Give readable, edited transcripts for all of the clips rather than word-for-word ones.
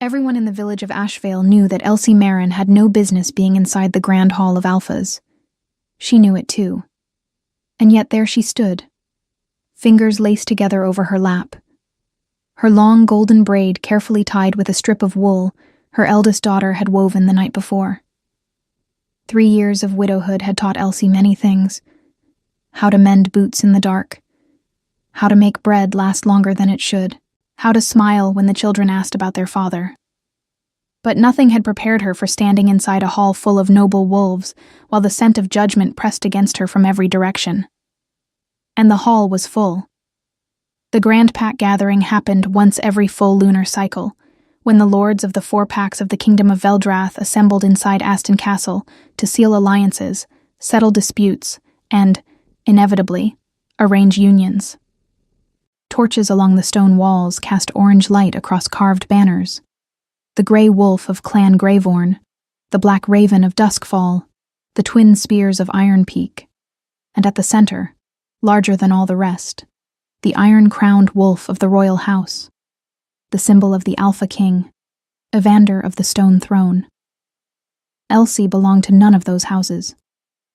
Everyone in the village of Ashvale knew that Elsie Marin had no business being inside the grand hall of Alphas. She knew it too. And yet there she stood, fingers laced together over her lap. Her long golden braid carefully tied with a strip of wool her eldest daughter had woven the night before. 3 years of widowhood had taught Elsie many things. How to mend boots in the dark. How to make bread last longer than it should. How to smile when the children asked about their father. But nothing had prepared her for standing inside a hall full of noble wolves while the scent of judgment pressed against her from every direction. And the hall was full. The Grand Pack gathering happened once every full lunar cycle, when the lords of the 4 packs of the Kingdom of Veldrath assembled inside Aston Castle to seal alliances, settle disputes, and, inevitably, arrange unions. Torches along the stone walls cast orange light across carved banners. The grey wolf of Clan Greyvorn, the black raven of Duskfall, the twin spears of Iron Peak, and at the center, larger than all the rest, the iron-crowned wolf of the royal house, the symbol of the Alpha King, Evander of the Stone Throne. Elsie belonged to none of those houses.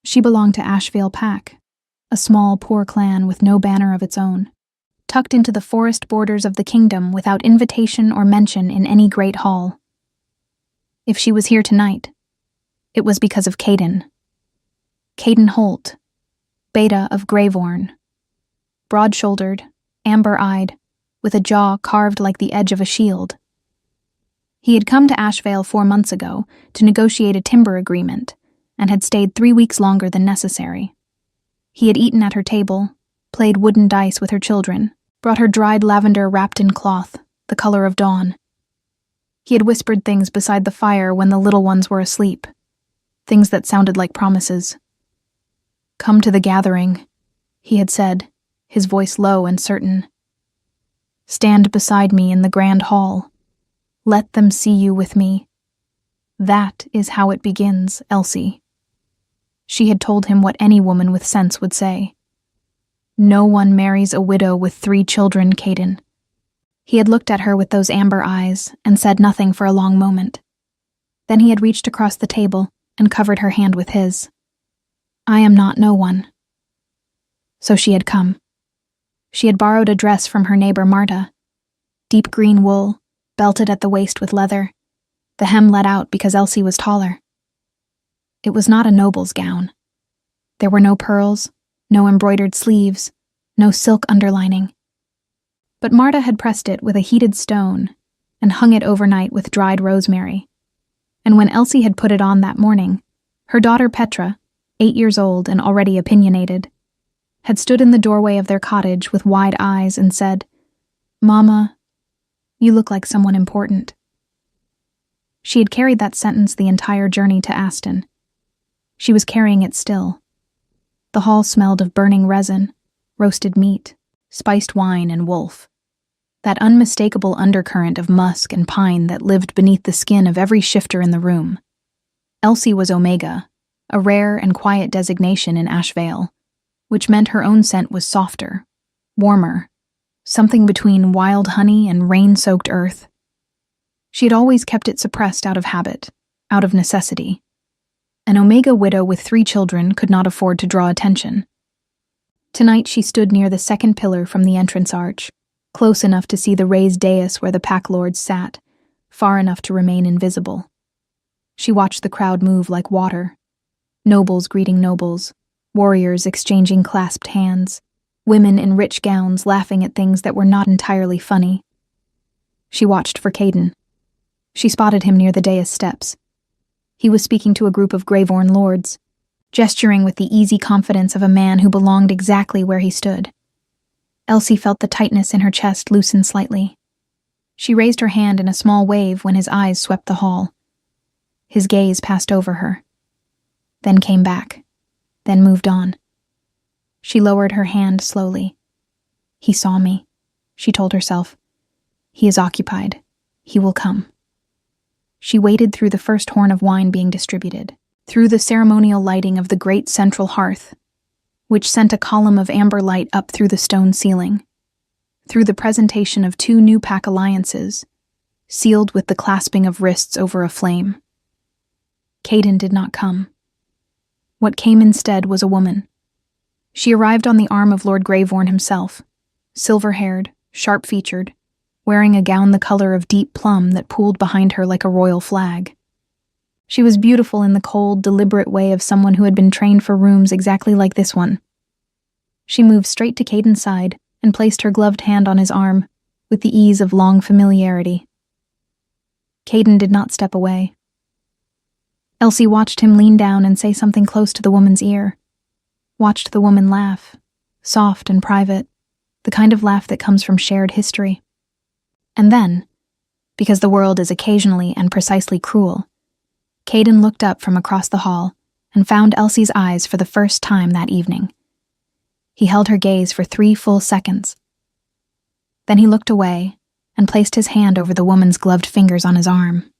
She belonged to Ashvale Pack, a small, poor clan with no banner of its own, tucked into the forest borders of the kingdom without invitation or mention in any great hall. If she was here tonight, it was because of Caden. Caden Holt, Beta of Greyvorn. Broad-shouldered, amber-eyed, with a jaw carved like the edge of a shield. He had come to Ashvale 4 months ago to negotiate a timber agreement and had stayed 3 weeks longer than necessary. He had eaten at her table, played wooden dice with her children, brought her dried lavender wrapped in cloth, the color of dawn. He had whispered things beside the fire when the little ones were asleep, things that sounded like promises. "Come to the gathering," he had said, his voice low and certain. "Stand beside me in the grand hall. Let them see you with me. That is how it begins, Elsie." She had told him what any woman with sense would say. "No one marries a widow with 3 children, Caden." He had looked at her with those amber eyes and said nothing for a long moment. Then he had reached across the table and covered her hand with his. "I am not no one." So she had come. She had borrowed a dress from her neighbor Marta. Deep green wool, belted at the waist with leather, the hem let out because Elsie was taller. It was not a noble's gown. There were no pearls, no embroidered sleeves, no silk underlining. But Marta had pressed it with a heated stone and hung it overnight with dried rosemary. And when Elsie had put it on that morning, her daughter Petra, 8 years old and already opinionated, had stood in the doorway of their cottage with wide eyes and said, "Mama, you look like someone important." She had carried that sentence the entire journey to Aston. She was carrying it still. The hall smelled of burning resin, roasted meat, spiced wine, and wolf. That unmistakable undercurrent of musk and pine that lived beneath the skin of every shifter in the room. Elsie was Omega, a rare and quiet designation in Ashvale, which meant her own scent was softer, warmer, something between wild honey and rain-soaked earth. She had always kept it suppressed out of habit, out of necessity. An Omega widow with 3 children could not afford to draw attention. Tonight she stood near the second pillar from the entrance arch, close enough to see the raised dais where the pack lords sat, far enough to remain invisible. She watched the crowd move like water. Nobles greeting nobles, warriors exchanging clasped hands, women in rich gowns laughing at things that were not entirely funny. She watched for Caden. She spotted him near the dais steps. He was speaking to a group of Greyvorn lords, gesturing with the easy confidence of a man who belonged exactly where he stood. Elsie felt the tightness in her chest loosen slightly. She raised her hand in a small wave when his eyes swept the hall. His gaze passed over her, then came back, then moved on. She lowered her hand slowly. "He saw me," she told herself. "He is occupied. He will come." She waited through the first horn of wine being distributed, through the ceremonial lighting of the great central hearth, which sent a column of amber light up through the stone ceiling, through the presentation of 2 new pack alliances, sealed with the clasping of wrists over a flame. Caden did not come. What came instead was a woman. She arrived on the arm of Lord Greyvorn himself, silver-haired, sharp-featured, wearing a gown the color of deep plum that pooled behind her like a royal flag. She was beautiful in the cold, deliberate way of someone who had been trained for rooms exactly like this one. She moved straight to Caden's side and placed her gloved hand on his arm, with the ease of long familiarity. Caden did not step away. Elsie watched him lean down and say something close to the woman's ear, watched the woman laugh, soft and private, the kind of laugh that comes from shared history. And then, because the world is occasionally and precisely cruel, Caden looked up from across the hall and found Elsie's eyes for the first time that evening. He held her gaze for 3 full seconds. Then he looked away and placed his hand over the woman's gloved fingers on his arm.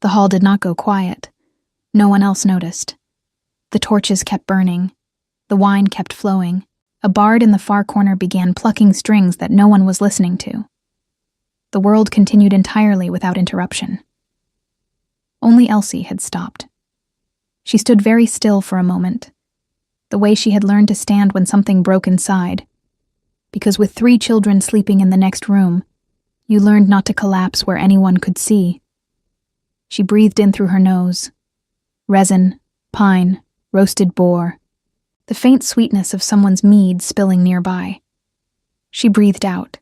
The hall did not go quiet. No one else noticed. The torches kept burning. The wine kept flowing. A bard in the far corner began plucking strings that no one was listening to. The world continued entirely without interruption. Only Elsie had stopped. She stood very still for a moment, the way she had learned to stand when something broke inside, because with 3 children sleeping in the next room, you learned not to collapse where anyone could see. She breathed in through her nose. Resin, pine, roasted boar, the faint sweetness of someone's mead spilling nearby. She breathed out.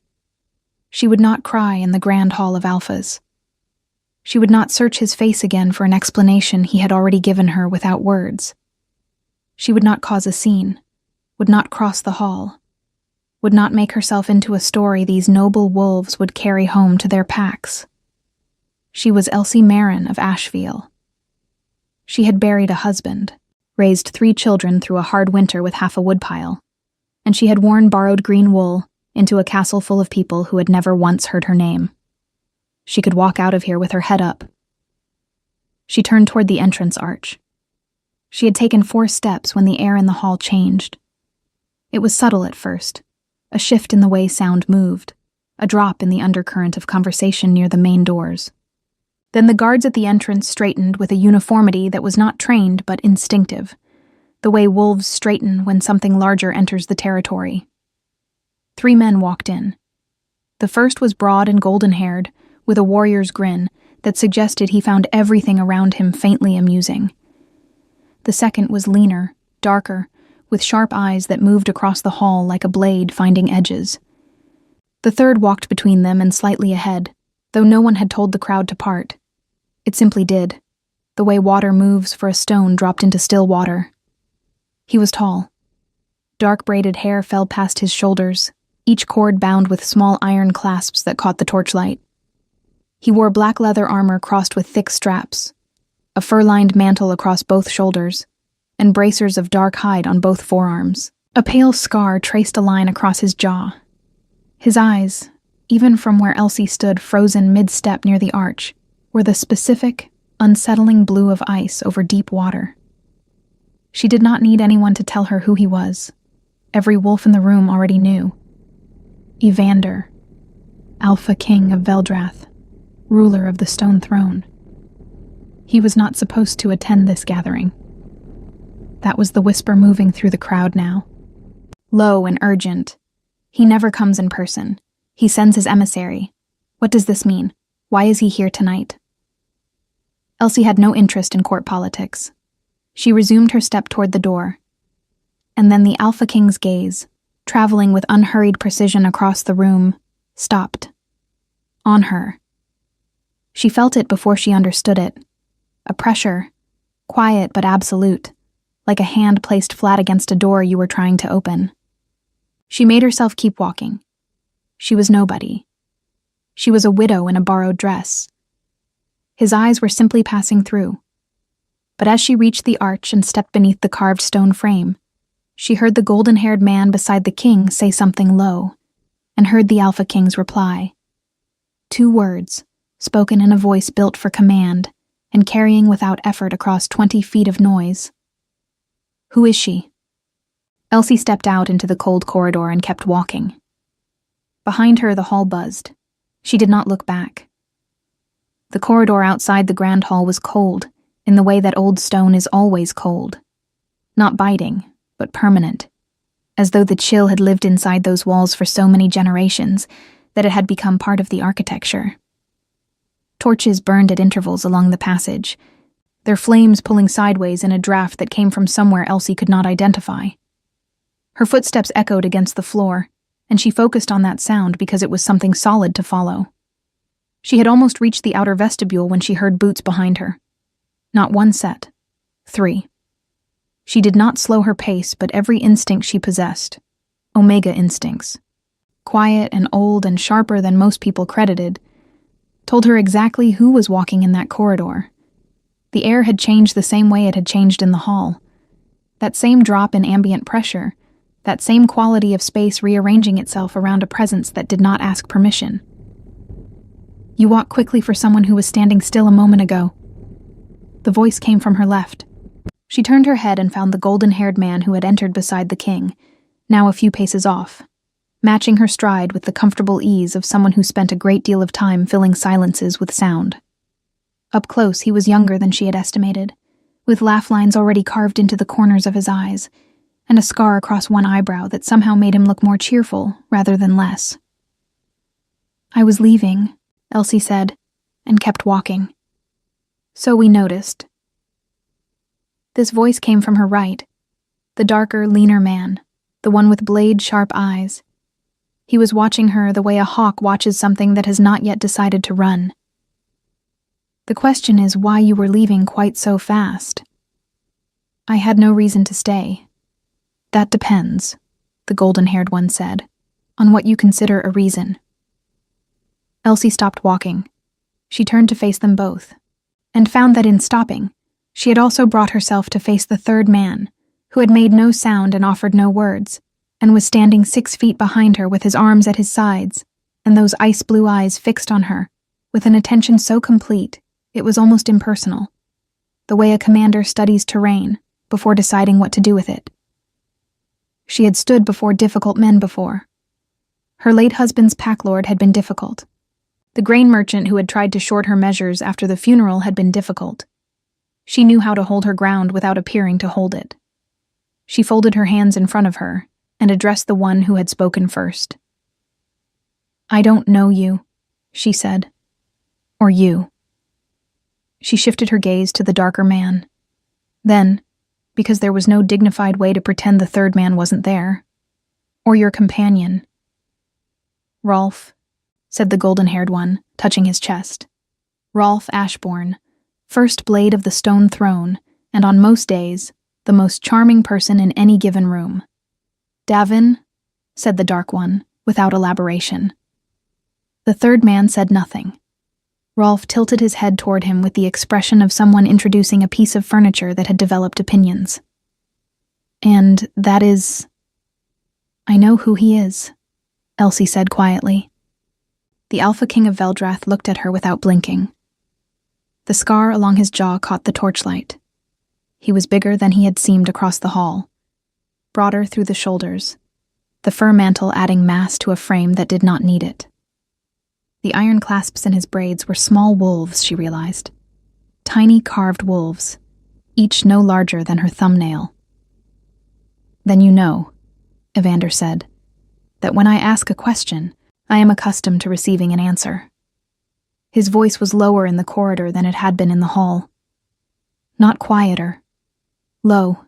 She would not cry in the grand hall of alphas. She would not search his face again for an explanation he had already given her without words. She would not cause a scene, would not cross the hall, would not make herself into a story these noble wolves would carry home to their packs. She was Elsie Marin of Asheville. She had buried a husband, raised 3 children through a hard winter with half a woodpile, and she had worn borrowed green wool into a castle full of people who had never once heard her name. She could walk out of here with her head up. She turned toward the entrance arch. She had taken 4 steps when the air in the hall changed. It was subtle at first, a shift in the way sound moved, a drop in the undercurrent of conversation near the main doors. Then the guards at the entrance straightened with a uniformity that was not trained but instinctive, the way wolves straighten when something larger enters the territory. 3 men walked in. The first was broad and golden-haired, with a warrior's grin that suggested he found everything around him faintly amusing. The second was leaner, darker, with sharp eyes that moved across the hall like a blade finding edges. The third walked between them and slightly ahead, though no one had told the crowd to part. It simply did, the way water moves for a stone dropped into still water. He was tall. Dark braided hair fell past his shoulders, each cord bound with small iron clasps that caught the torchlight. He wore black leather armor crossed with thick straps, a fur-lined mantle across both shoulders, and bracers of dark hide on both forearms. A pale scar traced a line across his jaw. His eyes, even from where Elsie stood frozen mid-step near the arch, were the specific, unsettling blue of ice over deep water. She did not need anyone to tell her who he was. Every wolf in the room already knew. Evander, Alpha King of Veldrath, ruler of the Stone Throne. He was not supposed to attend this gathering. That was the whisper moving through the crowd now. Low and urgent. He never comes in person. He sends his emissary. What does this mean? Why is he here tonight? Elsie had no interest in court politics. She resumed her step toward the door. And then the Alpha King's gaze, traveling with unhurried precision across the room, stopped. On her. She felt it before she understood it. A pressure, quiet but absolute, like a hand placed flat against a door you were trying to open. She made herself keep walking. She was nobody. She was a widow in a borrowed dress. His eyes were simply passing through. But as she reached the arch and stepped beneath the carved stone frame, she heard the golden-haired man beside the king say something low, and heard the Alpha King's reply. 2 words, spoken in a voice built for command, and carrying without effort across 20 feet of noise. Who is she? Elsie stepped out into the cold corridor and kept walking. Behind her, the hall buzzed. She did not look back. The corridor outside the grand hall was cold, in the way that old stone is always cold. Not biting, but permanent, as though the chill had lived inside those walls for so many generations that it had become part of the architecture. Torches burned at intervals along the passage, their flames pulling sideways in a draft that came from somewhere Elsie could not identify. Her footsteps echoed against the floor, and she focused on that sound because it was something solid to follow. She had almost reached the outer vestibule when she heard boots behind her. Not one set, 3. She did not slow her pace, but every instinct she possessed, Omega instincts, quiet and old and sharper than most people credited, told her exactly who was walking in that corridor. The air had changed the same way it had changed in the hall. That same drop in ambient pressure, that same quality of space rearranging itself around a presence that did not ask permission. You walk quickly for someone who was standing still a moment ago. The voice came from her left. She turned her head and found the golden-haired man who had entered beside the king, now a few paces off, matching her stride with the comfortable ease of someone who spent a great deal of time filling silences with sound. Up close, he was younger than she had estimated, with laugh lines already carved into the corners of his eyes, and a scar across one eyebrow that somehow made him look more cheerful rather than less. "I was leaving," Elsie said, and kept walking. "So we noticed." This voice came from her right, the darker, leaner man, the one with blade-sharp eyes. He was watching her the way a hawk watches something that has not yet decided to run. "The question is why you were leaving quite so fast." "I had no reason to stay." "That depends," the golden-haired one said, "on what you consider a reason." Elsie stopped walking. She turned to face them both, and found that in stopping, she had also brought herself to face the third man, who had made no sound and offered no words, and was standing 6 feet behind her with his arms at his sides, and those ice-blue eyes fixed on her, with an attention so complete it was almost impersonal, the way a commander studies terrain before deciding what to do with it. She had stood before difficult men before. Her late husband's packlord had been difficult. The grain merchant who had tried to short her measures after the funeral had been difficult. She knew how to hold her ground without appearing to hold it. She folded her hands in front of her and addressed the one who had spoken first. "I don't know you," she said. "Or you." She shifted her gaze to the darker man. Then, because there was no dignified way to pretend the third man wasn't there, "Or your companion." "Rolf," said the golden-haired one, touching his chest. "Rolf Ashbourne, first blade of the stone throne, and on most days, the most charming person in any given room." "Davin," said the dark one, without elaboration. The third man said nothing. Rolf tilted his head toward him with the expression of someone introducing a piece of furniture that had developed opinions. "And that is—" "I know who he is," Elsie said quietly. The Alpha King of Veldrath looked at her without blinking. The scar along his jaw caught the torchlight. He was bigger than he had seemed across the hall, broader through the shoulders, the fur mantle adding mass to a frame that did not need it. The iron clasps in his braids were small wolves, she realized. Tiny carved wolves, each no larger than her thumbnail. "Then you know," Evander said, "that when I ask a question, I am accustomed to receiving an answer." His voice was lower in the corridor than it had been in the hall. Not quieter. Low.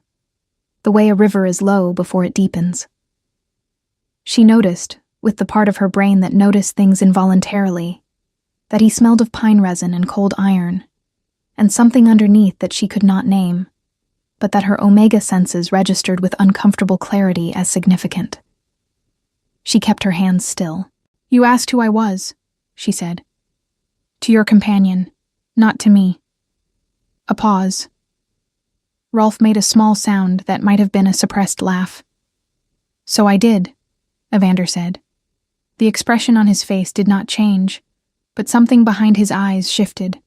The way a river is low before it deepens. She noticed, with the part of her brain that noticed things involuntarily, that he smelled of pine resin and cold iron, and something underneath that she could not name, but that her Omega senses registered with uncomfortable clarity as significant. She kept her hands still. "You asked who I was," she said. "To your companion, not to me." A pause. Rolf made a small sound that might have been a suppressed laugh. "So I did," Evander said. The expression on his face did not change, but something behind his eyes shifted.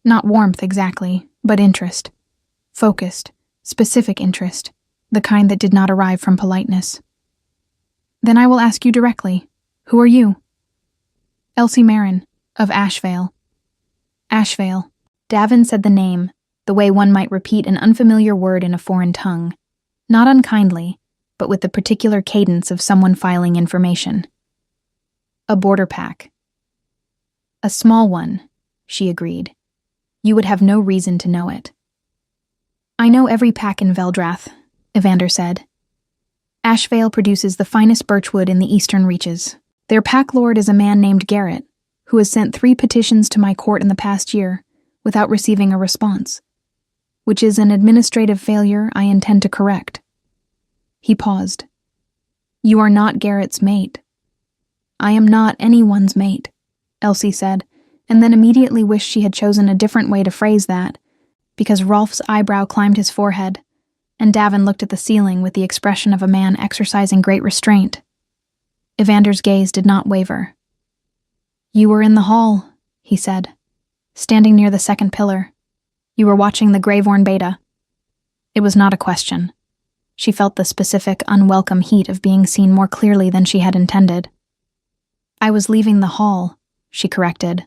Not warmth exactly, but interest. Focused, specific interest, the kind that did not arrive from politeness. "Then I will ask you directly. Who are you?" "Elsie Marin, of Ashvale." Ashvale. Davin said the name, the way one might repeat an unfamiliar word in a foreign tongue, not unkindly, but with the particular cadence of someone filing information. A border pack. A small one, she agreed. You would have no reason to know it. I know every pack in Veldrath, Evander said. Ashvale produces the finest birchwood in the eastern reaches. Their pack lord is a man named Garrett, who has sent 3 petitions to my court in the past year without receiving a response, which is an administrative failure I intend to correct. He paused. You are not Garrett's mate. I am not anyone's mate, Elsie said, and then immediately wished she had chosen a different way to phrase that, because Rolf's eyebrow climbed his forehead, and Davin looked at the ceiling with the expression of a man exercising great restraint. Evander's gaze did not waver. You were in the hall, he said, standing near the second pillar. You were watching the Graveorn Beta. It was not a question. She felt the specific, unwelcome heat of being seen more clearly than she had intended. I was leaving the hall, she corrected.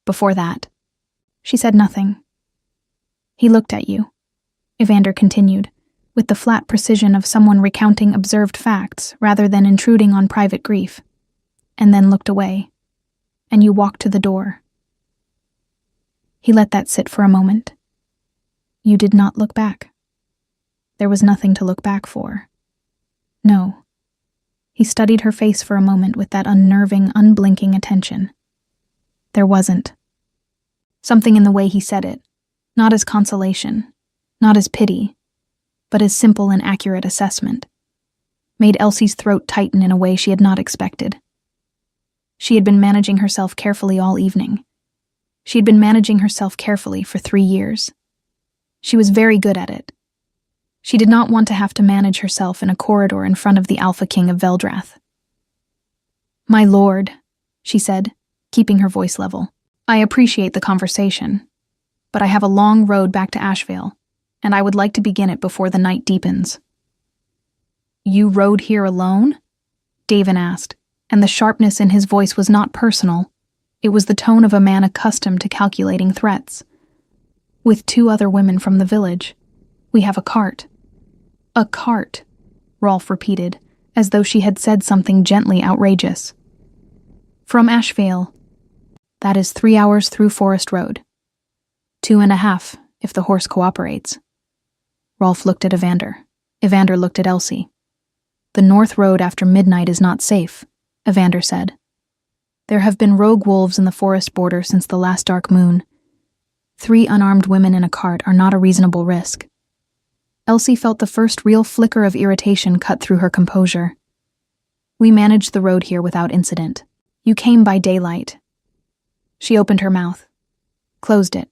Before that. She said nothing. He looked at you, Evander continued, with the flat precision of someone recounting observed facts rather than intruding on private grief, and then looked away, and you walked to the door. He let that sit for a moment. You did not look back. There was nothing to look back for. No. He studied her face for a moment with that unnerving, unblinking attention. There wasn't. Something in the way he said it, not as consolation, not as pity, but as simple and accurate assessment, made Elsie's throat tighten in a way she had not expected. She had been managing herself carefully all evening. She had been managing herself carefully for 3 years. She was very good at it. She did not want to have to manage herself in a corridor in front of the Alpha King of Veldrath. My lord, she said, keeping her voice level, I appreciate the conversation, but I have a long road back to Ashvale, and I would like to begin it before the night deepens. You rode here alone? Davin asked, and the sharpness in his voice was not personal. It was the tone of a man accustomed to calculating threats. With 2 other women from the village. We have a cart. A cart, Rolf repeated, as though she had said something gently outrageous. From Ashvale. That is 3 hours through Forest Road. 2.5, if the horse cooperates. Rolf looked at Evander. Evander looked at Elsie. The north road after midnight is not safe, Evander said. There have been rogue wolves in the forest border since the last dark moon. 3 unarmed women in a cart are not a reasonable risk. Elsie felt the first real flicker of irritation cut through her composure. We managed the road here without incident. You came by daylight. She opened her mouth, closed it.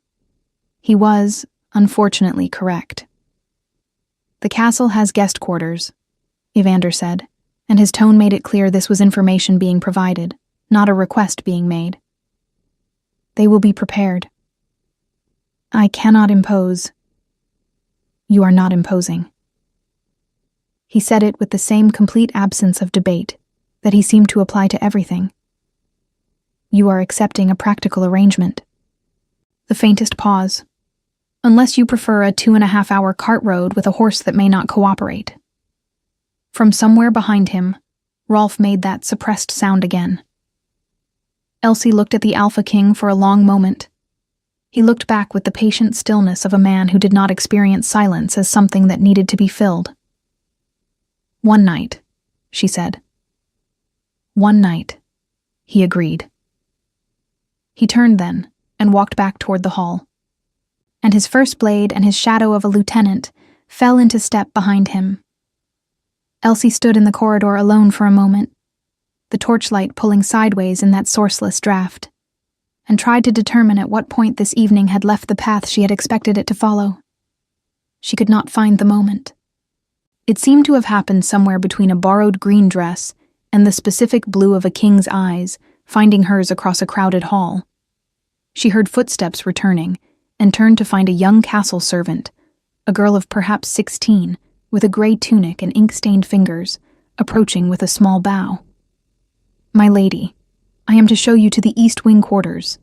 He was, unfortunately, correct. The castle has guest quarters, Evander said, and his tone made it clear this was information being provided, not a request being made. They will be prepared. I cannot impose. You are not imposing. He said it with the same complete absence of debate that he seemed to apply to everything. You are accepting a practical arrangement. The faintest pause. Unless you prefer a 2.5-hour cart road with a horse that may not cooperate. From somewhere behind him, Rolf made that suppressed sound again. Elsie looked at the Alpha King for a long moment. He looked back with the patient stillness of a man who did not experience silence as something that needed to be filled. One night, she said. One night, he agreed. He turned then and walked back toward the hall. And his first blade and his shadow of a lieutenant fell into step behind him. Elsie stood in the corridor alone for a moment, the torchlight pulling sideways in that sourceless draft, and tried to determine at what point this evening had left the path she had expected it to follow. She could not find the moment. It seemed to have happened somewhere between a borrowed green dress and the specific blue of a king's eyes, finding hers across a crowded hall. She heard footsteps returning, and turned to find a young castle servant, a girl of perhaps 16, with a gray tunic and ink-stained fingers, approaching with a small bow. My lady, I am to show you to the East Wing quarters.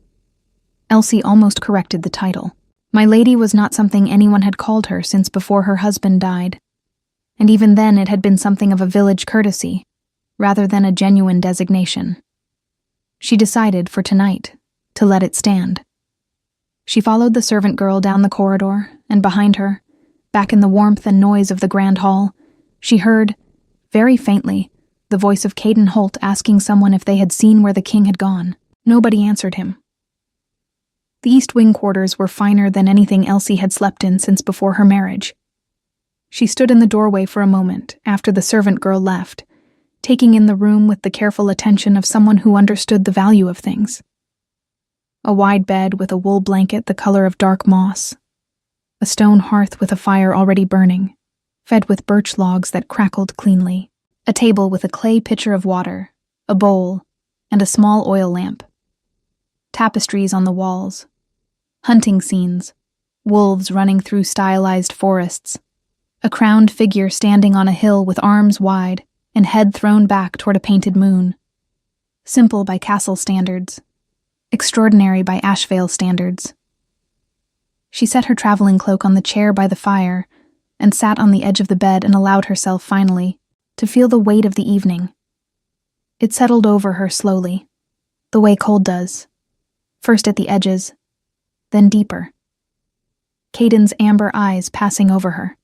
Elsie almost corrected the title. My lady was not something anyone had called her since before her husband died, and even then it had been something of a village courtesy, rather than a genuine designation. She decided, for tonight, to let it stand. She followed the servant girl down the corridor, and behind her, back in the warmth and noise of the grand hall, she heard, very faintly, the voice of Caden Holt asking someone if they had seen where the king had gone. Nobody answered him. The East Wing quarters were finer than anything Elsie had slept in since before her marriage. She stood in the doorway for a moment after the servant girl left, taking in the room with the careful attention of someone who understood the value of things. A wide bed with a wool blanket the color of dark moss. A stone hearth with a fire already burning, fed with birch logs that crackled cleanly. A table with a clay pitcher of water, a bowl, and a small oil lamp. Tapestries on the walls. Hunting scenes. Wolves running through stylized forests. A crowned figure standing on a hill with arms wide and head thrown back toward a painted moon. Simple by castle standards. Extraordinary by Ashvale standards. She set her traveling cloak on the chair by the fire and sat on the edge of the bed and allowed herself, finally, to feel the weight of the evening. It settled over her slowly, the way cold does, first at the edges, then deeper. Caden's amber eyes passing over her,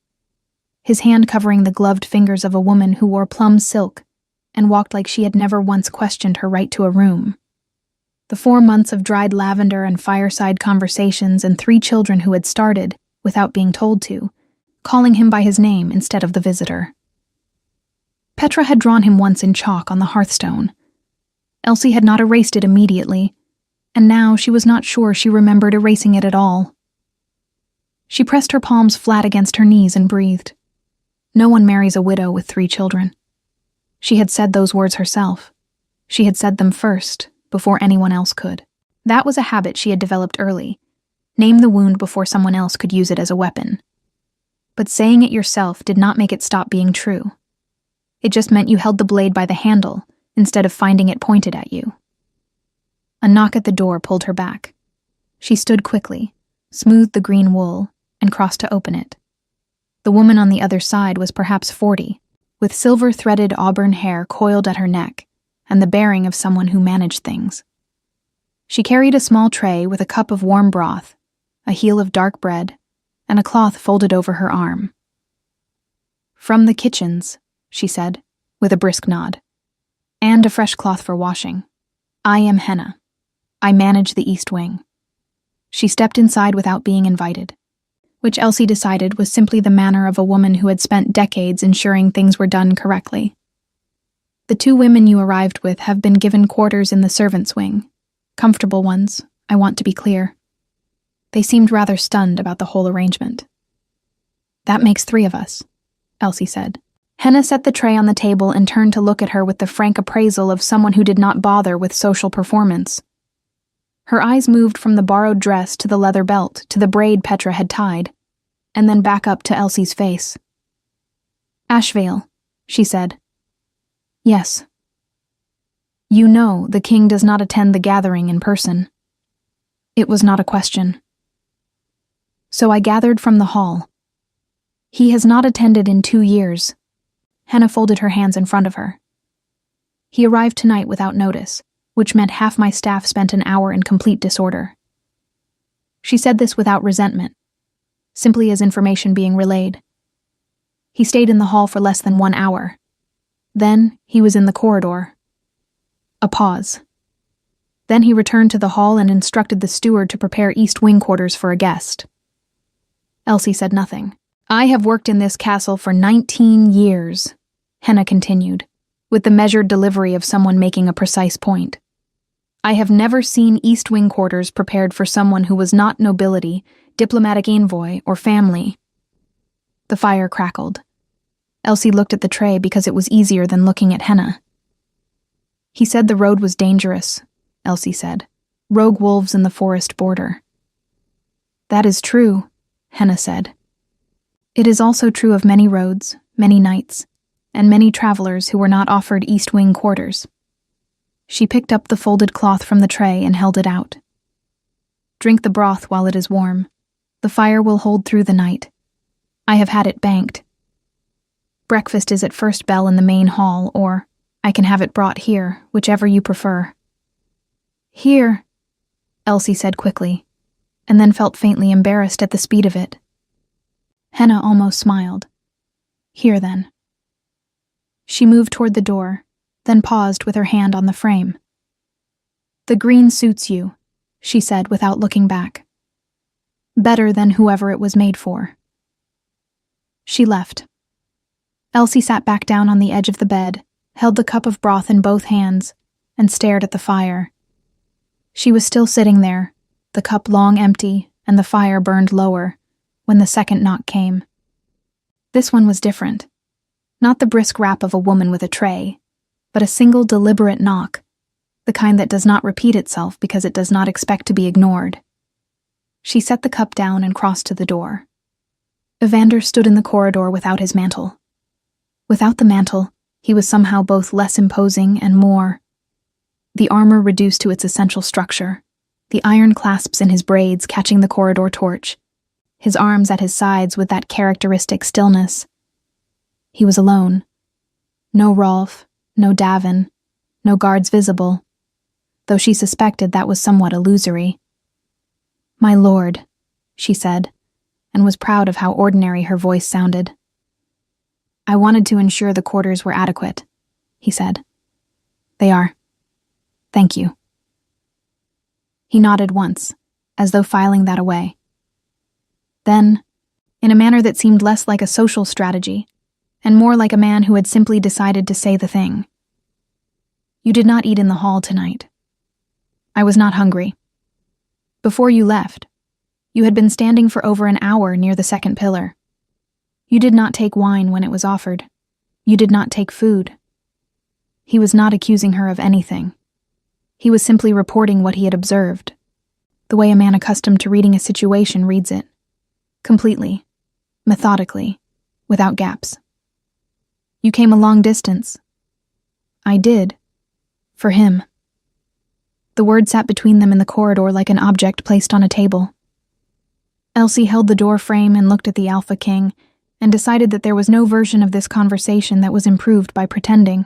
his hand covering the gloved fingers of a woman who wore plum silk and walked like she had never once questioned her right to a room. The 4 months of dried lavender and fireside conversations and 3 children who had started, without being told to, calling him by his name instead of the visitor. Petra had drawn him once in chalk on the hearthstone. Elsie had not erased it immediately, and now she was not sure she remembered erasing it at all. She pressed her palms flat against her knees and breathed. No one marries a widow with 3 children. She had said those words herself. She had said them first, before anyone else could. That was a habit she had developed early. Name the wound before someone else could use it as a weapon. But saying it yourself did not make it stop being true. It just meant you held the blade by the handle, instead of finding it pointed at you. A knock at the door pulled her back. She stood quickly, smoothed the green wool, and crossed to open it. The woman on the other side was perhaps 40, with silver-threaded auburn hair coiled at her neck, and the bearing of someone who managed things. She carried a small tray with a cup of warm broth, a heel of dark bread, and a cloth folded over her arm. "From the kitchens," she said, with a brisk nod. "And a fresh cloth for washing. I am Henna. I manage the East Wing." She stepped inside without being invited, which Elsie decided was simply the manner of a woman who had spent decades ensuring things were done correctly. "The 2 women you arrived with have been given quarters in the servants' wing. Comfortable ones, I want to be clear." They seemed rather stunned about the whole arrangement. "That makes 3 of us," Elsie said. Henna set the tray on the table and turned to look at her with the frank appraisal of someone who did not bother with social performance. Her eyes moved from the borrowed dress to the leather belt to the braid Petra had tied, and then back up to Elsie's face. "Ashvale," she said. "Yes." "You know the king does not attend the gathering in person." It was not a question. "So I gathered from the hall. He has not attended in 2 years. Henna folded her hands in front of her. "He arrived tonight without notice, which meant half my staff spent an hour in complete disorder." She said this without resentment, simply as information being relayed. "He stayed in the hall for less than 1 hour. Then he was in the corridor." A pause. Then he returned to the hall and instructed the steward to prepare East Wing quarters for a guest. Elsie said nothing. "I have worked in this castle for 19 years, Henna continued, with the measured delivery of someone making a precise point. "I have never seen East Wing quarters prepared for someone who was not nobility, diplomatic envoy, or family." The fire crackled. Elsie looked at the tray because it was easier than looking at Henna. "He said the road was dangerous," Elsie said. "Rogue wolves in the forest border." "That is true," Henna said. "It is also true of many roads, many nights, and many travelers who were not offered East Wing quarters." She picked up the folded cloth from the tray and held it out. Drink the broth while it is warm. The fire will hold through the night. I have had it banked. Breakfast is at first bell in the main hall, or I can have it brought here, whichever you prefer." "Here," Elsie said quickly, and then felt faintly embarrassed at the speed of it. Henna almost smiled. "Here, then." She moved toward the door, then paused with her hand on the frame. "The green suits you," she said without looking back. "Better than whoever it was made for." She left. Elsie sat back down on the edge of the bed, held the cup of broth in both hands, and stared at the fire. She was still sitting there, the cup long empty and the fire burned lower, when the second knock came. This one was different. Not the brisk rap of a woman with a tray, but a single deliberate knock, the kind that does not repeat itself because it does not expect to be ignored. She set the cup down and crossed to the door. Evander stood in the corridor without his mantle. Without the mantle, he was somehow both less imposing and more. The armor reduced to its essential structure, the iron clasps in his braids catching the corridor torch, his arms at his sides with that characteristic stillness. He was alone. No Rolf, no Davin, no guards visible, though she suspected that was somewhat illusory. "My lord," she said, and was proud of how ordinary her voice sounded. "I wanted to ensure the quarters were adequate," he said. "They are. Thank you." He nodded once, as though filing that away. Then, in a manner that seemed less like a social strategy, and more like a man who had simply decided to say the thing. "You did not eat in the hall tonight. I was not hungry. Before you left, you had been standing for over an hour near the second pillar. You did not take wine when it was offered. You did not take food." He was not accusing her of anything. He was simply reporting what he had observed, the way a man accustomed to reading a situation reads it, completely, methodically, without gaps. "You came a long distance." "I did. For him." The word sat between them in the corridor like an object placed on a table. Elsie held the door frame and looked at the Alpha King, and decided that there was no version of this conversation that was improved by pretending.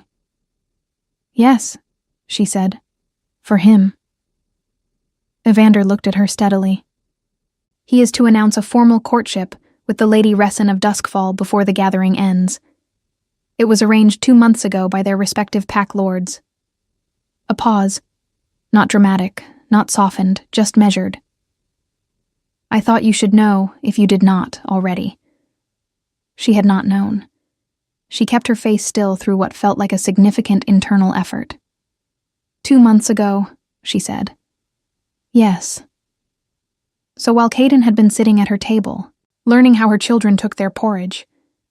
"Yes," she said. "For him." Evander looked at her steadily. "He is to announce a formal courtship with the Lady Ressin of Duskfall before the gathering ends. It was arranged 2 months ago by their respective pack lords." A pause. Not dramatic, not softened, just measured. "I thought you should know, if you did not already." She had not known. She kept her face still through what felt like a significant internal effort. 2 months ago," she said. "Yes." So while Caden had been sitting at her table, learning how her children took their porridge,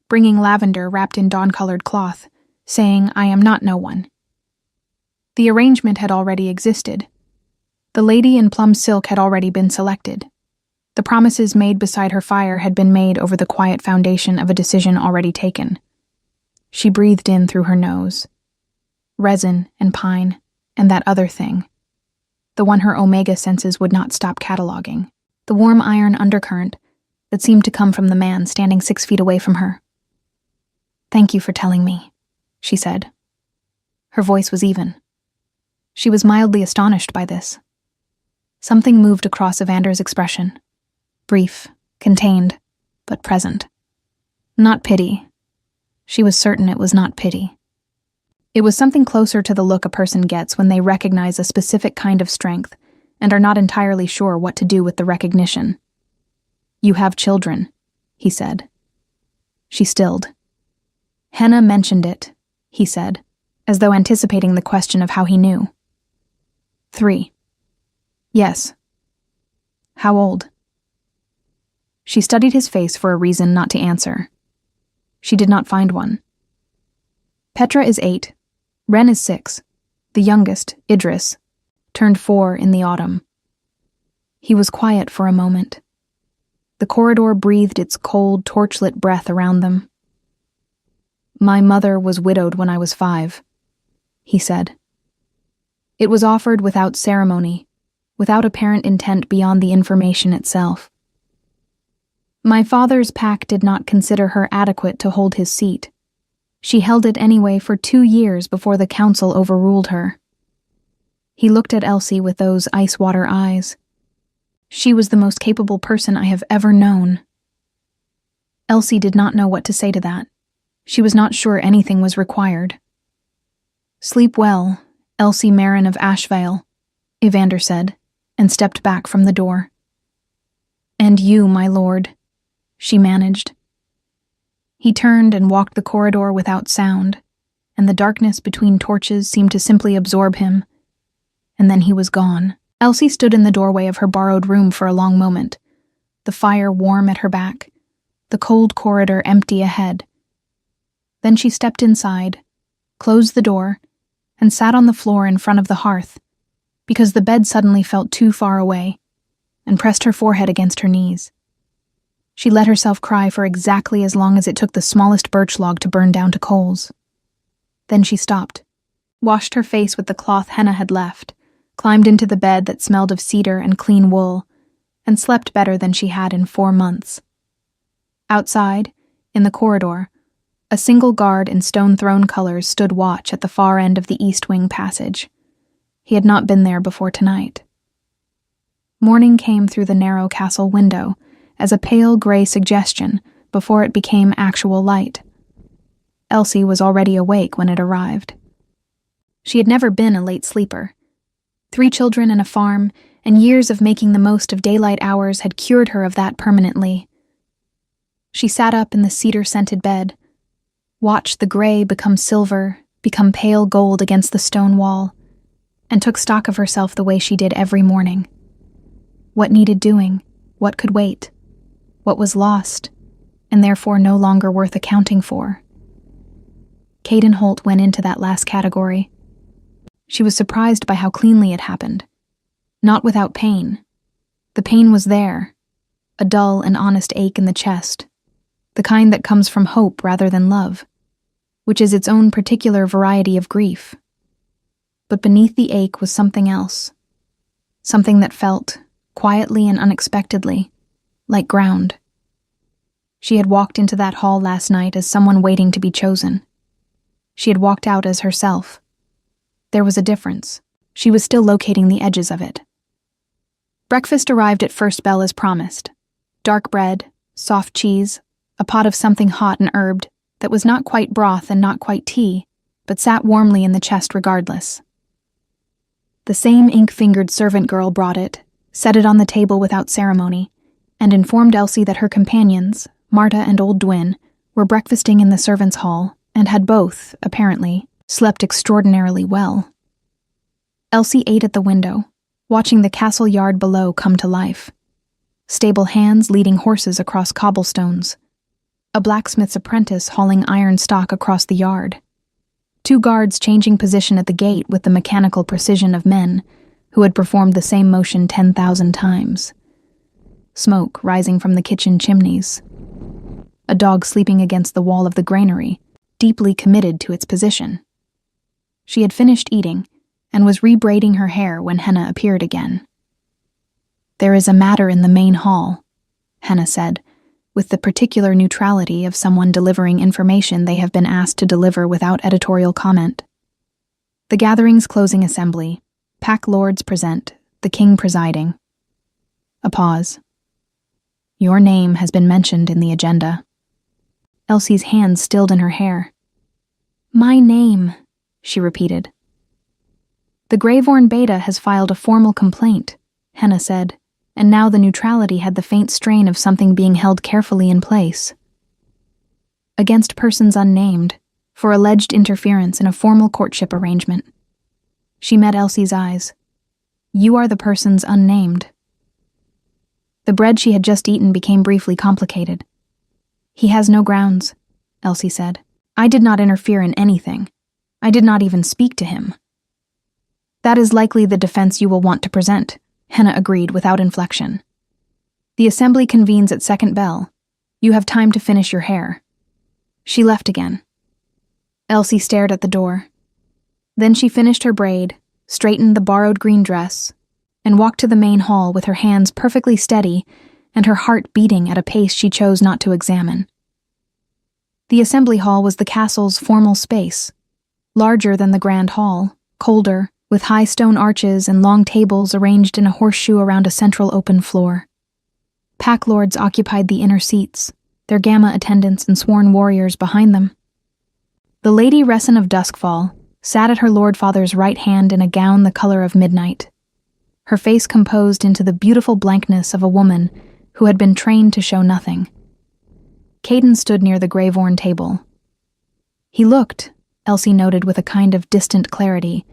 bringing lavender wrapped in dawn-colored cloth, saying, "I am not no one," the arrangement had already existed. The lady in plum silk had already been selected. The promises made beside her fire had been made over the quiet foundation of a decision already taken. She breathed in through her nose. Resin and pine, and that other thing. The one her omega senses would not stop cataloging. The warm iron undercurrent that seemed to come from the man standing 6 feet away from her. "Thank you for telling me," she said. Her voice was even. She was mildly astonished by this. Something moved across Evander's expression. Brief, contained, but present. Not pity. She was certain it was not pity. It was something closer to the look a person gets when they recognize a specific kind of strength and are not entirely sure what to do with the recognition. "You have children," he said. She stilled. "Henna mentioned it," he said, as though anticipating the question of how he knew. 3. "Yes." "How old?" She studied his face for a reason not to answer. She did not find one. "Petra is 8. Ren is 6. The youngest, Idris, turned 4 in the autumn." He was quiet for a moment. The corridor breathed its cold, torchlit breath around them. "My mother was widowed when I was 5, he said. "It was offered without ceremony, without apparent intent beyond the information itself. My father's pack did not consider her adequate to hold his seat. She held it anyway for 2 years before the council overruled her. He looked at Elsie with those ice-water eyes. She was the most capable person I have ever known. Elsie did not know what to say to that. She was not sure anything was required. "Sleep well, Elsie Marin of Ashvale," Evander said, and stepped back from the door. "And you, my lord," she managed. He turned and walked the corridor without sound, and the darkness between torches seemed to simply absorb him. And then he was gone. Elsie stood in the doorway of her borrowed room for a long moment, the fire warm at her back, the cold corridor empty ahead. Then she stepped inside, closed the door, and sat on the floor in front of the hearth, because the bed suddenly felt too far away, and pressed her forehead against her knees. She let herself cry for exactly as long as it took the smallest birch log to burn down to coals. Then she stopped, washed her face with the cloth Henna had left, climbed into the bed that smelled of cedar and clean wool, and slept better than she had in 4 months. Outside, in the corridor, a single guard in stone-throne colors stood watch at the far end of the east wing passage. He had not been there before tonight. Morning came through the narrow castle window as a pale gray suggestion before it became actual light. Elsie was already awake when it arrived. She had never been a late sleeper. 3 children and a farm, and years of making the most of daylight hours had cured her of that permanently. She sat up in the cedar-scented bed, watched the gray become silver, become pale gold against the stone wall, and took stock of herself the way she did every morning. What needed doing? What could wait? What was lost, and therefore no longer worth accounting for? Caden Holt went into that last category. She was surprised by how cleanly it happened. Not without pain. The pain was there, a dull and honest ache in the chest, the kind that comes from hope rather than love, which is its own particular variety of grief. But beneath the ache was something else, something that felt, quietly and unexpectedly, like ground. She had walked into that hall last night as someone waiting to be chosen. She had walked out as herself. There was a difference. She was still locating the edges of it. Breakfast arrived at first bell as promised. Dark bread, soft cheese, a pot of something hot and herbed that was not quite broth and not quite tea, but sat warmly in the chest regardless. The same ink-fingered servant girl brought it, set it on the table without ceremony, and informed Elsie that her companions, Marta and old Dwin, were breakfasting in the servants' hall and had both, apparently, slept extraordinarily well. Elsie ate at the window, watching the castle yard below come to life. Stable hands leading horses across cobblestones. A blacksmith's apprentice hauling iron stock across the yard. 2 guards changing position at the gate with the mechanical precision of men who had performed the same motion 10,000 times. Smoke rising from the kitchen chimneys. A dog sleeping against the wall of the granary, deeply committed to its position. She had finished eating and was rebraiding her hair when Henna appeared again. "There is a matter in the main hall," Henna said, with the particular neutrality of someone delivering information they have been asked to deliver without editorial comment. The gathering's closing assembly, pack lords present, the king presiding. A pause. "Your name has been mentioned in the agenda." Elsie's hands stilled in her hair. "My name," she repeated. "The Greyvorn Beta has filed a formal complaint," Henna said, and now the neutrality had the faint strain of something being held carefully in place. "Against persons unnamed, for alleged interference in a formal courtship arrangement." She met Elsie's eyes. "You are the persons unnamed." The bread she had just eaten became briefly complicated. "He has no grounds," Elsie said. "I did not interfere in anything. I did not even speak to him." "That is likely the defense you will want to present," Henna agreed without inflection. "The assembly convenes at second bell. You have time to finish your hair." She left again. Elsie stared at the door. Then she finished her braid, straightened the borrowed green dress, and walked to the main hall with her hands perfectly steady and her heart beating at a pace she chose not to examine. The assembly hall was the castle's formal space, larger than the grand hall, colder, with high stone arches and long tables arranged in a horseshoe around a central open floor. Pack lords occupied the inner seats, their gamma attendants and sworn warriors behind them. The Lady Resin of Duskfall sat at her lord father's right hand in a gown the color of midnight, her face composed into the beautiful blankness of a woman who had been trained to show nothing. Caden stood near the Greyvorn table. He looked, Elsie noted with a kind of distant clarity,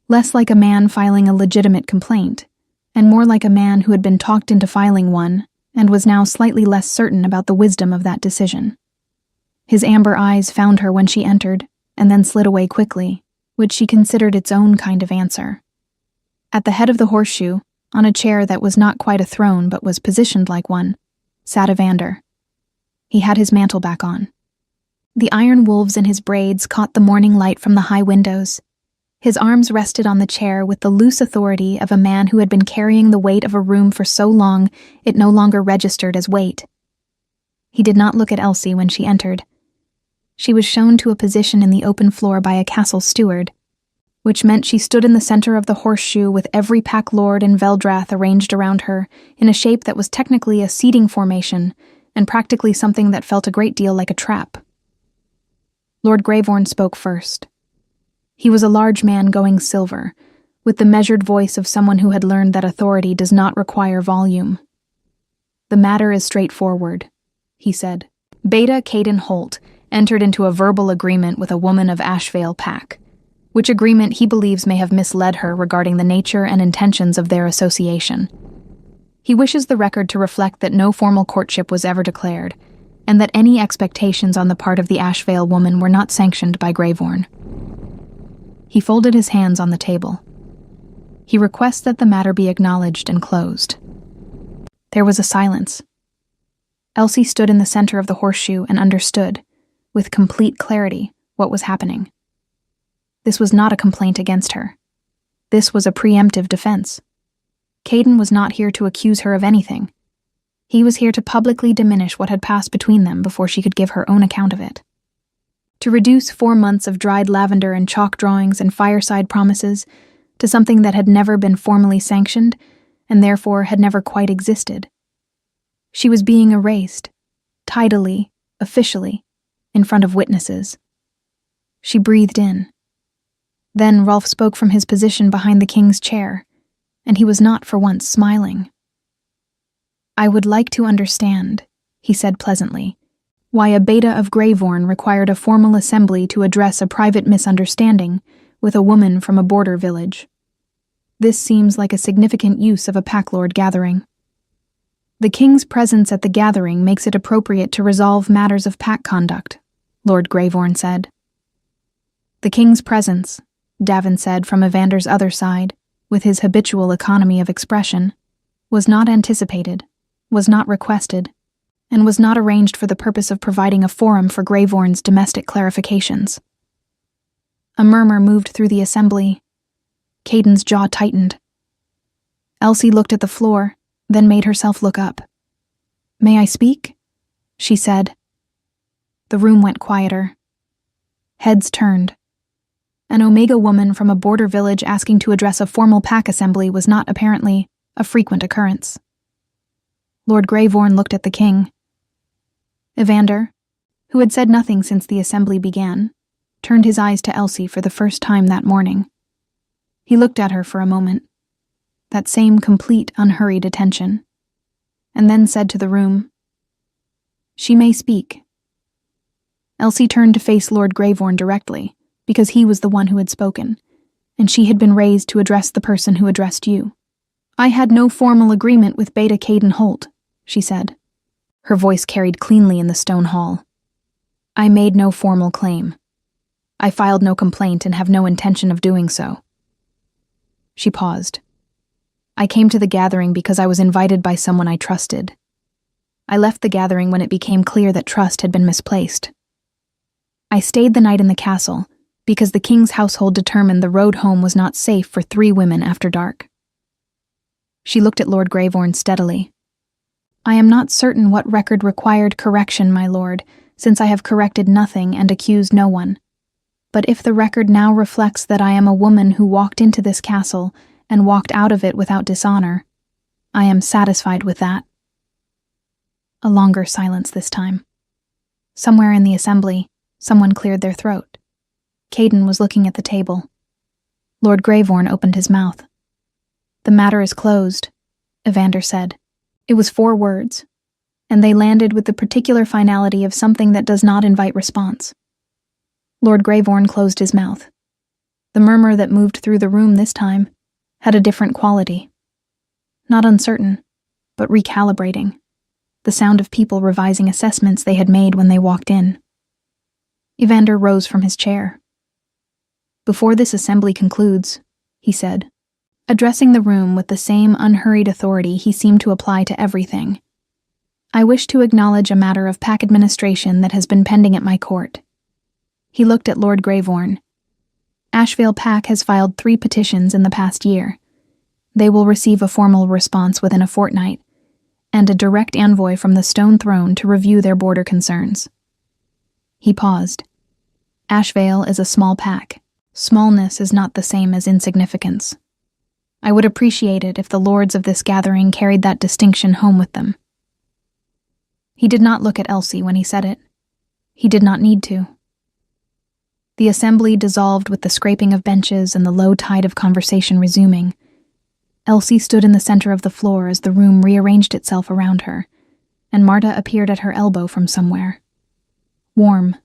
less like a man filing a legitimate complaint, and more like a man who had been talked into filing one and was now slightly less certain about the wisdom of that decision. His amber eyes found her when she entered, and then slid away quickly, which she considered its own kind of answer. At the head of the horseshoe, on a chair that was not quite a throne but was positioned like one, sat Evander. He had his mantle back on. The iron wolves in his braids caught the morning light from the high windows. His arms rested on the chair with the loose authority of a man who had been carrying the weight of a room for so long it no longer registered as weight. He did not look at Elsie when she entered. She was shown to a position in the open floor by a castle steward, which meant she stood in the center of the horseshoe with every pack lord and Veldrath arranged around her in a shape that was technically a seating formation and practically something that felt a great deal like a trap. Lord Greyvorn spoke first. He was a large man going silver, with the measured voice of someone who had learned that authority does not require volume. "The matter is straightforward," he said. "Beta Caden Holt entered into a verbal agreement with a woman of Ashvale Pack, which agreement he believes may have misled her regarding the nature and intentions of their association. He wishes the record to reflect that no formal courtship was ever declared, and that any expectations on the part of the Ashvale woman were not sanctioned by Greyvorn." He folded his hands on the table. He requests that the matter be acknowledged and closed. There was a silence. Elsie stood in the center of the horseshoe and understood, with complete clarity, what was happening. This was not a complaint against her. This was a preemptive defense. Caden was not here to accuse her of anything. He was here to publicly diminish what had passed between them before she could give her own account of it. To reduce 4 months of dried lavender and chalk drawings and fireside promises to something that had never been formally sanctioned and therefore had never quite existed. She was being erased, tidily, officially, in front of witnesses. She breathed in. Then Rolf spoke from his position behind the king's chair, and he was not for once smiling. "I would like to understand," he said pleasantly, "why a beta of Greyvorn required a formal assembly to address a private misunderstanding with a woman from a border village. This seems like a significant use of a packlord gathering. The king's presence at the gathering makes it appropriate to resolve matters of pack conduct," Lord Greyvorn said. "The king's presence," Davin said from Evander's other side, with his habitual economy of expression, "was not anticipated, was not requested, and was not arranged for the purpose of providing a forum for Greyvorn's domestic clarifications." A murmur moved through the assembly. Caden's jaw tightened. Elsie looked at the floor, then made herself look up. "May I speak?" she said. The room went quieter. Heads turned. An Omega woman from a border village asking to address a formal pack assembly was not, apparently, a frequent occurrence. Lord Greyvorn looked at the king. Evander, who had said nothing since the assembly began, turned his eyes to Elsie for the first time that morning. He looked at her for a moment, that same complete, unhurried attention, and then said to the room, "She may speak." Elsie turned to face Lord Greyvorn directly, because he was the one who had spoken, and she had been raised to address the person who addressed you. "I had no formal agreement with Beta Caden Holt," she said. Her voice carried cleanly in the stone hall. "I made no formal claim. I filed no complaint and have no intention of doing so." She paused. "I came to the gathering because I was invited by someone I trusted. I left the gathering when it became clear that trust had been misplaced. I stayed the night in the castle because the king's household determined the road home was not safe for 3 women after dark. She looked at Lord Greyvorn steadily. "I am not certain what record required correction, my lord, since I have corrected nothing and accused no one. But if the record now reflects that I am a woman who walked into this castle and walked out of it without dishonor, I am satisfied with that." A longer silence this time. Somewhere in the assembly, someone cleared their throat. Caden was looking at the table. Lord Greyvorn opened his mouth. "The matter is closed," Evander said. It was 4 words, and they landed with the particular finality of something that does not invite response. Lord Greyvorn closed his mouth. The murmur that moved through the room this time had a different quality. Not uncertain, but recalibrating. The sound of people revising assessments they had made when they walked in. Evander rose from his chair. "Before this assembly concludes," he said, addressing the room with the same unhurried authority he seemed to apply to everything, "I wish to acknowledge a matter of pack administration that has been pending at my court." He looked at Lord Greyvorn. "Ashvale Pack has filed 3 petitions in the past year. They will receive a formal response within a fortnight, and a direct envoy from the Stone Throne to review their border concerns." He paused. "Ashvale is a small pack. Smallness is not the same as insignificance. I would appreciate it if the lords of this gathering carried that distinction home with them." He did not look at Elsie when he said it. He did not need to. The assembly dissolved with the scraping of benches and the low tide of conversation resuming. Elsie stood in the center of the floor as the room rearranged itself around her, and Marta appeared at her elbow from somewhere. Warm,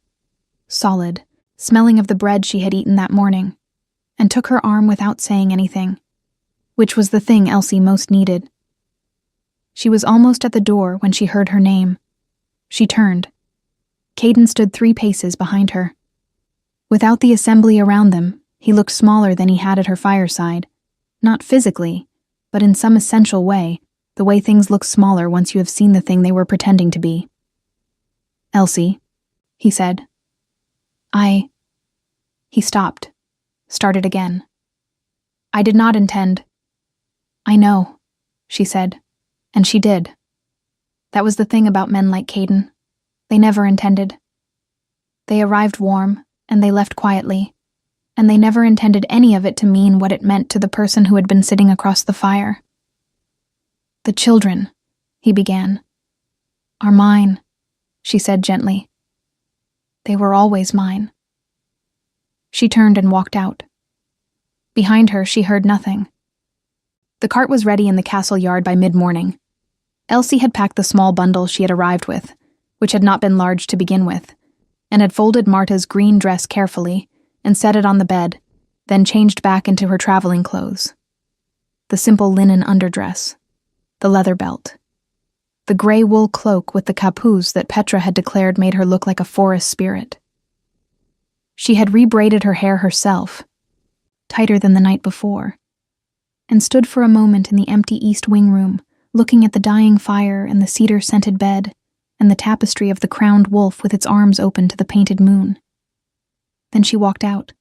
solid, smelling of the bread she had eaten that morning, and took her arm without saying anything, which was the thing Elsie most needed. She was almost at the door when she heard her name. She turned. Caden stood 3 paces behind her. Without the assembly around them, he looked smaller than he had at her fireside, not physically, but in some essential way, the way things look smaller once you have seen the thing they were pretending to be. "Elsie," he said. He stopped, started again. "I did not intend." "I know," she said, and she did. That was the thing about men like Caden. They never intended. They arrived warm, and they left quietly, and they never intended any of it to mean what it meant to the person who had been sitting across the fire. "The children," he began, "are mine," she said gently. "They were always mine." She turned and walked out. Behind her, she heard nothing. The cart was ready in the castle yard by mid-morning. Elsie had packed the small bundle she had arrived with, which had not been large to begin with, and had folded Marta's green dress carefully and set it on the bed, then changed back into her traveling clothes. The simple linen underdress, the leather belt, the gray wool cloak with the capuz that Petra had declared made her look like a forest spirit. She had rebraided her hair herself, tighter than the night before, and stood for a moment in the empty east wing room, looking at the dying fire and the cedar-scented bed and the tapestry of the crowned wolf with its arms open to the painted moon. Then she walked out.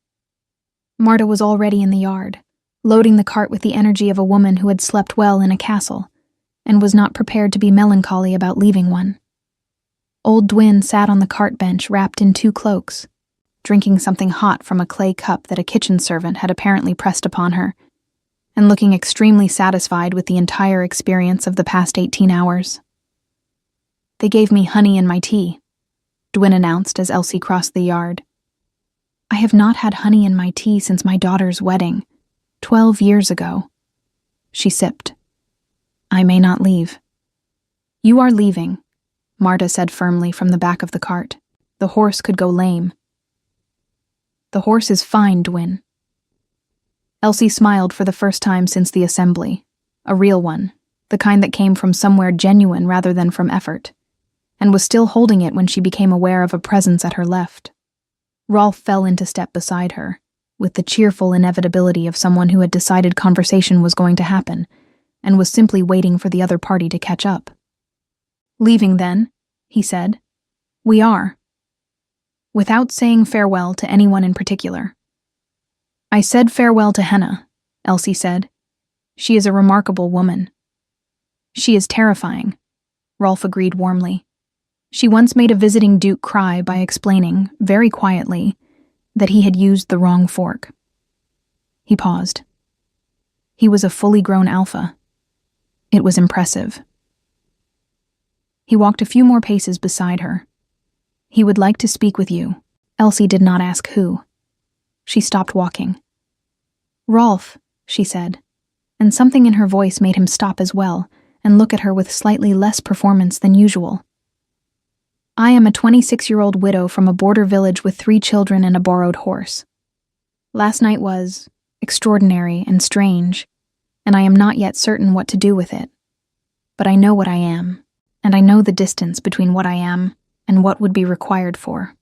Marta was already in the yard, loading the cart with the energy of a woman who had slept well in a castle and was not prepared to be melancholy about leaving one. Old Dwin sat on the cart bench wrapped in 2 cloaks, drinking something hot from a clay cup that a kitchen servant had apparently pressed upon her, and looking extremely satisfied with the entire experience of the past 18 hours. "They gave me honey in my tea," Dwin announced as Elsie crossed the yard. "I have not had honey in my tea since my daughter's wedding, 12 years ago." She sipped. "I may not leave." "You are leaving," Marta said firmly from the back of the cart. "The horse could go lame." "The horse is fine, Dwin." Elsie smiled for the first time since the assembly, a real one, the kind that came from somewhere genuine rather than from effort, and was still holding it when she became aware of a presence at her left. Rolf fell into step beside her, with the cheerful inevitability of someone who had decided conversation was going to happen, and was simply waiting for the other party to catch up. "Leaving, then," he said. "We are." Without saying farewell to anyone in particular. "I said farewell to Henna," Elsie said. She is a remarkable woman. She is terrifying, Rolf agreed warmly. She once made a visiting duke cry by explaining, very quietly, that he had used the wrong fork. He paused. He was a fully grown alpha. It was impressive. He walked a few more paces beside her. He would like to speak with you. Elsie did not ask who. She stopped walking. Rolf, she said, and something in her voice made him stop as well and look at her with slightly less performance than usual. I am a 26-year-old widow from a border village with 3 children and a borrowed horse. Last night was extraordinary and strange, and I am not yet certain what to do with it. But I know what I am, and I know the distance between what I am and what would be required for.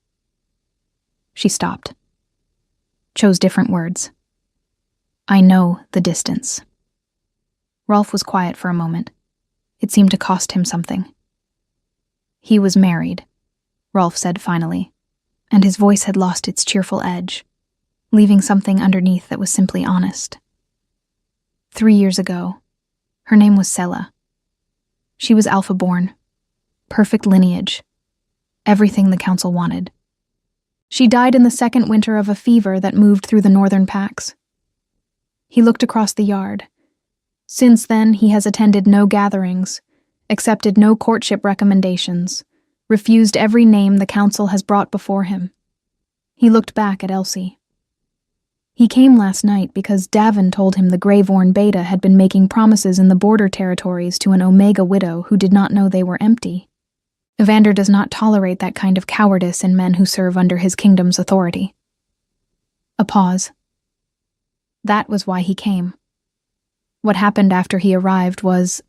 She stopped. Chose different words. I know the distance. Rolf was quiet for a moment. It seemed to cost him something. He was married, Rolf said finally, and his voice had lost its cheerful edge, leaving something underneath that was simply honest. 3 years ago, her name was Sela. She was Alpha-born, perfect lineage, everything the council wanted. She died in the second winter of a fever that moved through the northern packs. He looked across the yard. Since then, he has attended no gatherings, accepted no courtship recommendations, refused every name the council has brought before him. He looked back at Elsie. He came last night because Davin told him the Greyvorn Beta had been making promises in the border territories to an Omega widow who did not know they were empty. Evander does not tolerate that kind of cowardice in men who serve under his kingdom's authority. A pause. That was why he came. What happened after he arrived was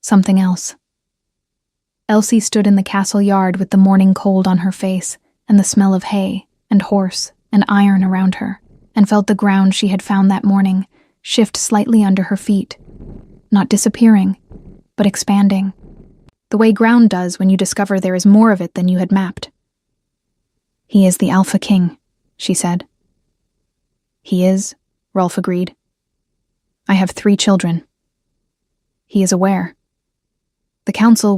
something else. Elsie stood in the castle yard with the morning cold on her face and the smell of hay and horse and iron around her, and felt the ground she had found that morning shift slightly under her feet, not disappearing, but expanding, the way ground does when you discover there is more of it than you had mapped. He is the Alpha King, she said. He is, Rolf agreed. I have 3 children. He is aware. The council,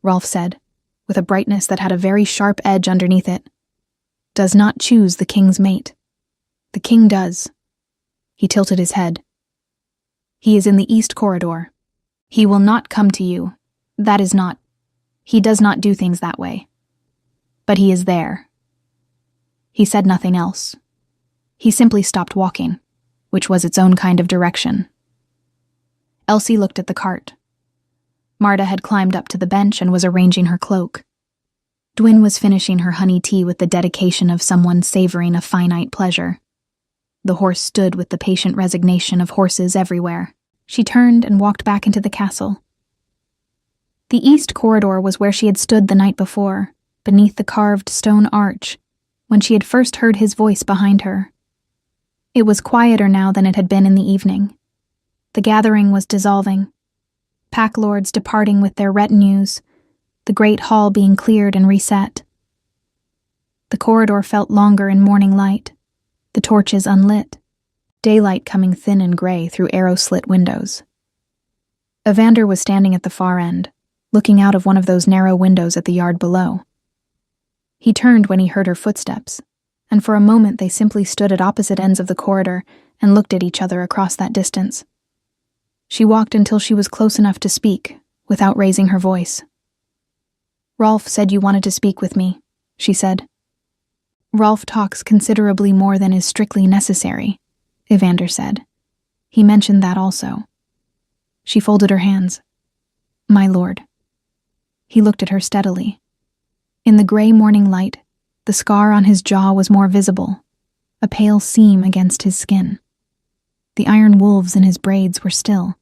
Rolf said, with a brightness that had a very sharp edge underneath it, does not choose the king's mate. The king does. He tilted his head. He is in the east corridor. He will not come to you. He does not do things that way. But he is there. He said nothing else. He simply stopped walking, which was its own kind of direction. Elsie looked at the cart. Marta had climbed up to the bench and was arranging her cloak. Dwin was finishing her honey tea with the dedication of someone savoring a finite pleasure. The horse stood with the patient resignation of horses everywhere. She turned and walked back into the castle. The east corridor was where she had stood the night before, beneath the carved stone arch, when she had first heard his voice behind her. It was quieter now than it had been in the evening. The gathering was dissolving, pack lords departing with their retinues, the great hall being cleared and reset. The corridor felt longer in morning light, the torches unlit, daylight coming thin and gray through arrow-slit windows. Evander was standing at the far end, looking out of one of those narrow windows at the yard below. He turned when he heard her footsteps, and for a moment they simply stood at opposite ends of the corridor and looked at each other across that distance. She walked until she was close enough to speak, without raising her voice. Rolf said you wanted to speak with me, she said. Rolf talks considerably more than is strictly necessary, Evander said. He mentioned that also. She folded her hands. My lord. He looked at her steadily. In the gray morning light, the scar on his jaw was more visible, a pale seam against his skin. The iron wolves in his braids were still.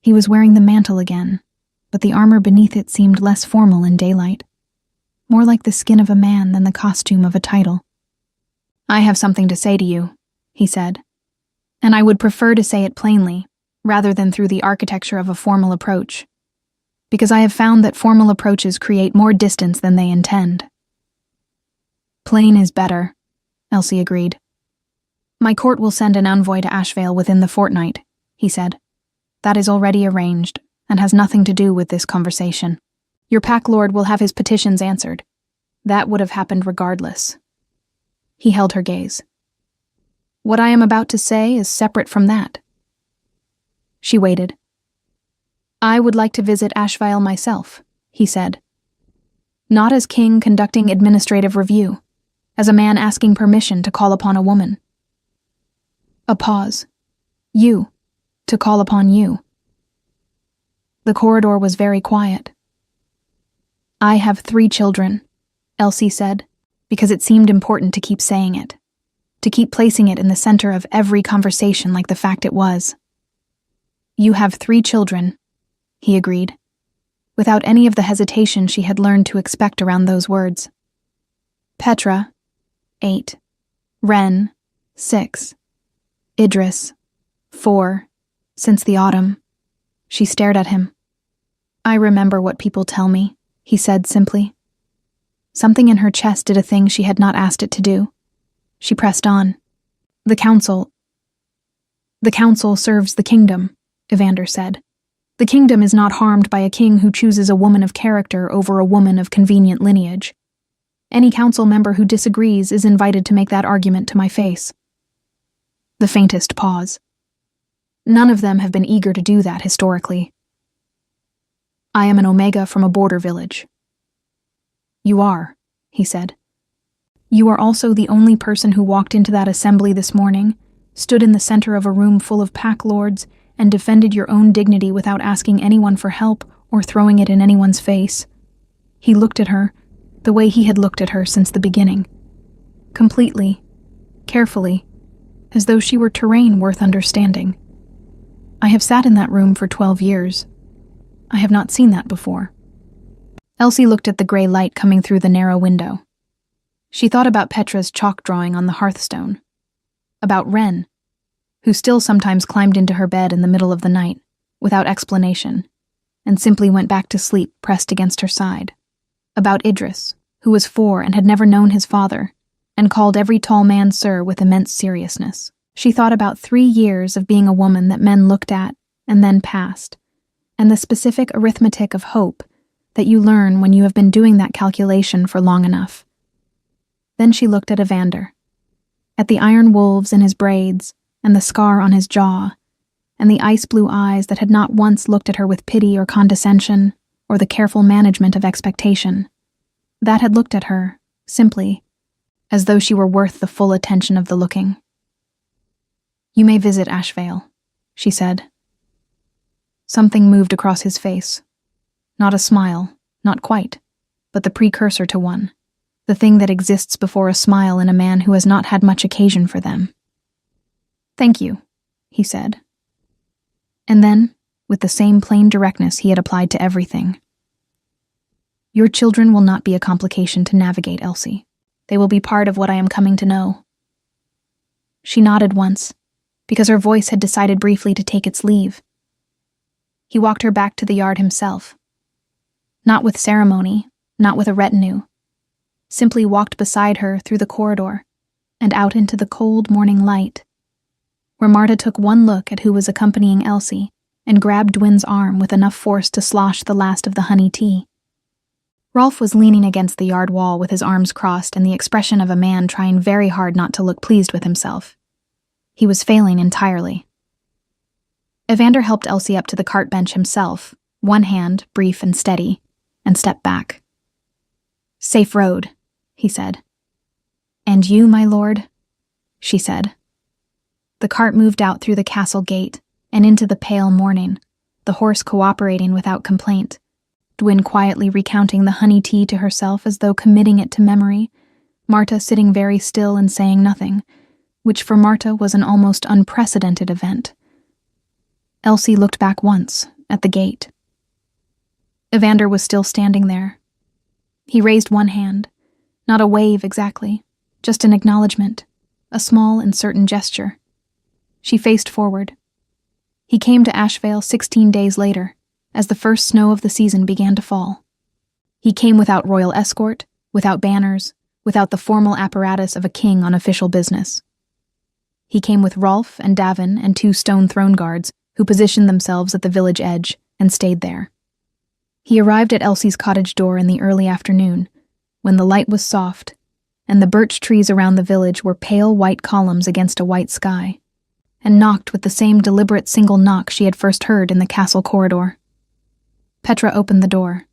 He was wearing the mantle again, but the armor beneath it seemed less formal in daylight, more like the skin of a man than the costume of a title. I have something to say to you, he said, and I would prefer to say it plainly, rather than through the architecture of a formal approach, because I have found that formal approaches create more distance than they intend. Plain is better, Elsie agreed. My court will send an envoy to Ashvale within the fortnight, he said. That is already arranged, and has nothing to do with this conversation. Your pack lord will have his petitions answered. That would have happened regardless. He held her gaze. What I am about to say is separate from that. She waited. I would like to visit Ashvale myself, he said. Not as king conducting administrative review, as a man asking permission to call upon a woman. A pause. You. To call upon you. The corridor was very quiet. I have 3 children, Elsie said, because it seemed important to keep saying it, to keep placing it in the center of every conversation like the fact it was. You have 3 children, he agreed, without any of the hesitation she had learned to expect around those words. Petra, 8. Ren, 6. Idris, 4. Since the autumn. She stared at him. I remember what people tell me, he said simply. Something in her chest did a thing she had not asked it to do. She pressed on. The council serves the kingdom, Evander said. The kingdom is not harmed by a king who chooses a woman of character over a woman of convenient lineage. Any council member who disagrees is invited to make that argument to my face. The faintest pause. None of them have been eager to do that historically. I am an Omega from a border village. You are, he said. You are also the only person who walked into that assembly this morning, stood in the center of a room full of pack lords, and defended your own dignity without asking anyone for help or throwing it in anyone's face. He looked at her, the way he had looked at her since the beginning. Completely, carefully, as though she were terrain worth understanding. I have sat in that room for 12 years. I have not seen that before. Elsie looked at the gray light coming through the narrow window. She thought about Petra's chalk drawing on the hearthstone. About Ren, who still sometimes climbed into her bed in the middle of the night, without explanation, and simply went back to sleep pressed against her side. About Idris, who was 4 and had never known his father, and called every tall man sir with immense seriousness. She thought about 3 years of being a woman that men looked at and then passed, and the specific arithmetic of hope that you learn when you have been doing that calculation for long enough. Then she looked at Evander, at the iron wolves in his braids, and the scar on his jaw, and the ice-blue eyes that had not once looked at her with pity or condescension, or the careful management of expectation. That had looked at her, simply, as though she were worth the full attention of the looking. You may visit Ashvale, she said. Something moved across his face. Not a smile, not quite, but the precursor to one, the thing that exists before a smile in a man who has not had much occasion for them. Thank you, he said. And then, with the same plain directness he had applied to everything. Your children will not be a complication to navigate, Elsie. They will be part of what I am coming to know. She nodded once, because her voice had decided briefly to take its leave. He walked her back to the yard himself. Not with ceremony, not with a retinue. Simply walked beside her through the corridor and out into the cold morning light, where Marta took one look at who was accompanying Elsie and grabbed Dwin's arm with enough force to slosh the last of the honey tea. Rolf was leaning against the yard wall with his arms crossed and the expression of a man trying very hard not to look pleased with himself. He was failing entirely. Evander helped Elsie up to the cart bench himself, one hand, brief and steady, and stepped back. Safe road, he said. And you, my lord? She said. The cart moved out through the castle gate and into the pale morning, the horse cooperating without complaint, Dwin quietly recounting the honey tea to herself as though committing it to memory, Marta sitting very still and saying nothing, which for Marta was an almost unprecedented event. Elsie looked back once, at the gate. Evander was still standing there. He raised one hand, not a wave exactly, just an acknowledgement, a small and certain gesture. She faced forward. He came to Ashvale 16 days later, as the first snow of the season began to fall. He came without royal escort, without banners, without the formal apparatus of a king on official business. He came with Rolf and Davin and 2 stone throne guards, who positioned themselves at the village edge and stayed there. He arrived at Elsie's cottage door in the early afternoon, when the light was soft, and the birch trees around the village were pale white columns against a white sky, and knocked with the same deliberate single knock she had first heard in the castle corridor. Petra opened the door.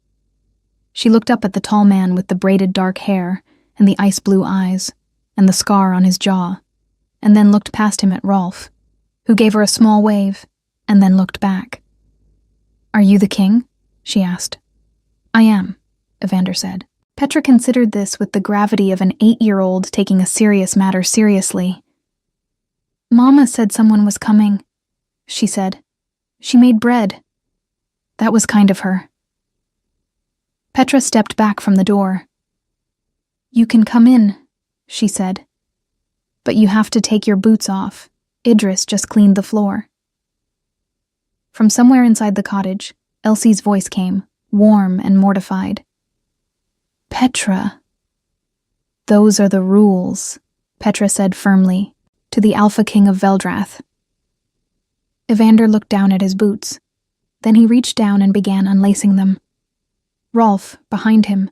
She looked up at the tall man with the braided dark hair and the ice-blue eyes and the scar on his jaw, and then looked past him at Rolf, who gave her a small wave and then looked back. "Are you the king?" she asked. "I am," Evander said. Petra considered this with the gravity of an 8-year-old taking a serious matter seriously. "Mama said someone was coming," she said. "She made bread." That was kind of her. Petra stepped back from the door. "You can come in," she said. "But you have to take your boots off. Idris just cleaned the floor." From somewhere inside the cottage, Elsie's voice came, warm and mortified. "Petra." "Those are the rules," Petra said firmly, to the Alpha King of Veldrath. Evander looked down at his boots. Then he reached down and began unlacing them. Rolf, behind him,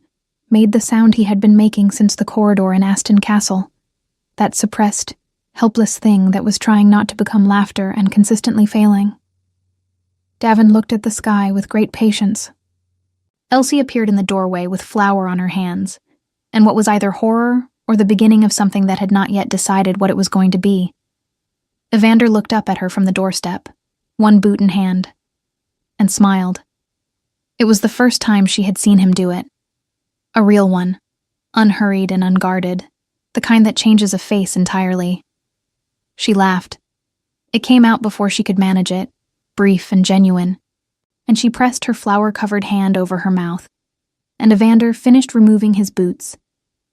made the sound he had been making since the corridor in Aston Castle, that suppressed, helpless thing that was trying not to become laughter and consistently failing. Davin looked at the sky with great patience. Elsie appeared in the doorway with flour on her hands, and what was either horror or the beginning of something that had not yet decided what it was going to be. Evander looked up at her from the doorstep, one boot in hand, and smiled. It was the first time she had seen him do it. A real one, unhurried and unguarded, the kind that changes a face entirely. She laughed. It came out before she could manage it, brief and genuine, and she pressed her flour-covered hand over her mouth, and Evander finished removing his boots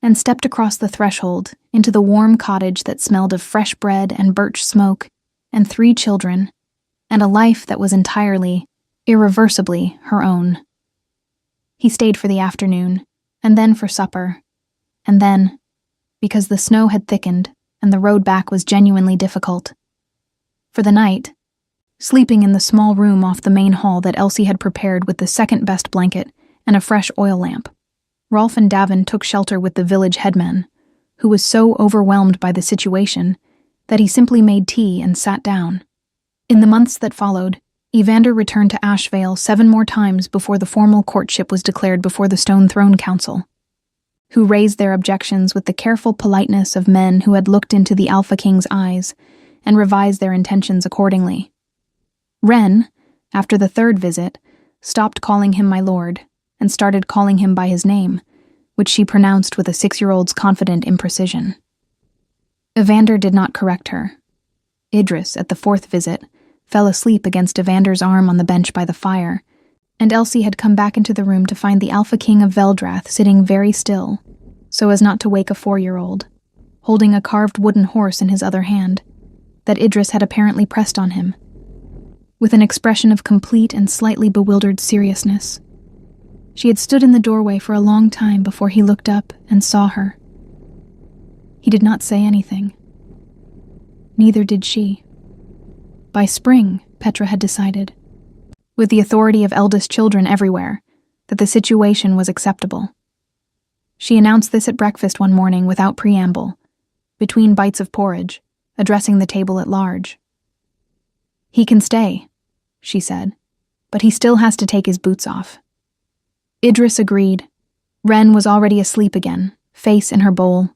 and stepped across the threshold into the warm cottage that smelled of fresh bread and birch smoke and 3 children, and a life that was entirely, irreversibly her own. He stayed for the afternoon, and then for supper, and then, because the snow had thickened and the road back was genuinely difficult, for the night, sleeping in the small room off the main hall that Elsie had prepared with the second-best blanket and a fresh oil lamp. Rolf and Davin took shelter with the village headman, who was so overwhelmed by the situation that he simply made tea and sat down. In the months that followed, Evander returned to Ashvale 7 more times before the formal courtship was declared before the Stone Throne Council, who raised their objections with the careful politeness of men who had looked into the Alpha King's eyes and revised their intentions accordingly. Ren, after the 3rd visit, stopped calling him my lord and started calling him by his name, which she pronounced with a 6-year-old's confident imprecision. Evander did not correct her. Idris, at the 4th visit, fell asleep against Evander's arm on the bench by the fire, and Elsie had come back into the room to find the Alpha King of Veldrath sitting very still, so as not to wake a 4-year-old, holding a carved wooden horse in his other hand, that Idris had apparently pressed on him, with an expression of complete and slightly bewildered seriousness. She had stood in the doorway for a long time before he looked up and saw her. He did not say anything. Neither did she. By spring, Petra had decided, with the authority of eldest children everywhere, that the situation was acceptable. She announced this at breakfast one morning without preamble, between bites of porridge, addressing the table at large. "He can stay," she said, "but he still has to take his boots off." Idris agreed. Ren was already asleep again, face in her bowl.